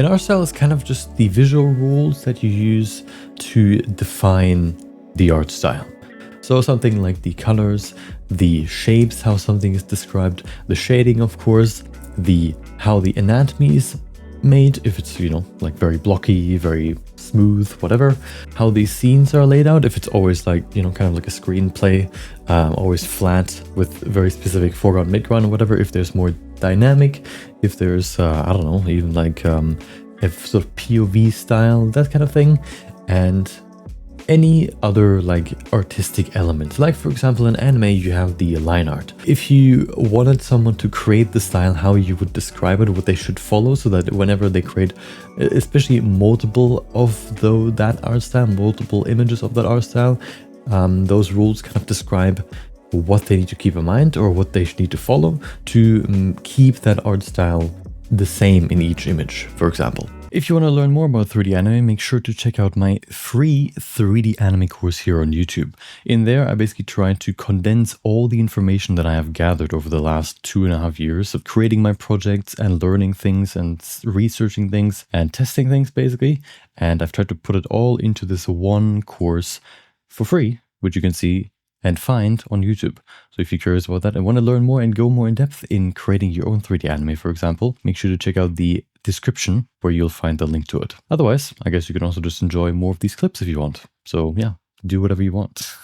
An art style is kind of just the visual rules that you use to define the art style. So something like the colors, the shapes, how something is described, the shading, of course, how the anatomy is made, if it's, like very blocky, very smooth, whatever, how these scenes are laid out, if it's always like, kind of like a screenplay, always flat with very specific foreground, midground, or whatever, if there's more dynamic, if there's, I don't know, even like a sort of POV style, that kind of thing, and any other like artistic elements. Like for example, in anime, you have the line art. If you wanted someone to create the style, how you would describe it, what they should follow, so that whenever they create, especially multiple of that art style, multiple images of that art style, those rules kind of describe what they need to keep in mind or what they need to follow to keep that art style the same in each image, for example. If you want to learn more about 3D anime, make sure to check out my free 3D anime course here on YouTube. In there, I basically try to condense all the information that I have gathered over the last 2.5 years of creating my projects and learning things and researching things and testing things, basically. And I've tried to put it all into this one course for free, which you can see and find on YouTube. So if you're curious about that and want to learn more and go more in depth in creating your own 3D anime, for example, make sure to check out the description where you'll find the link to it. Otherwise, I guess you can also just enjoy more of these clips if you want. So yeah, do whatever you want.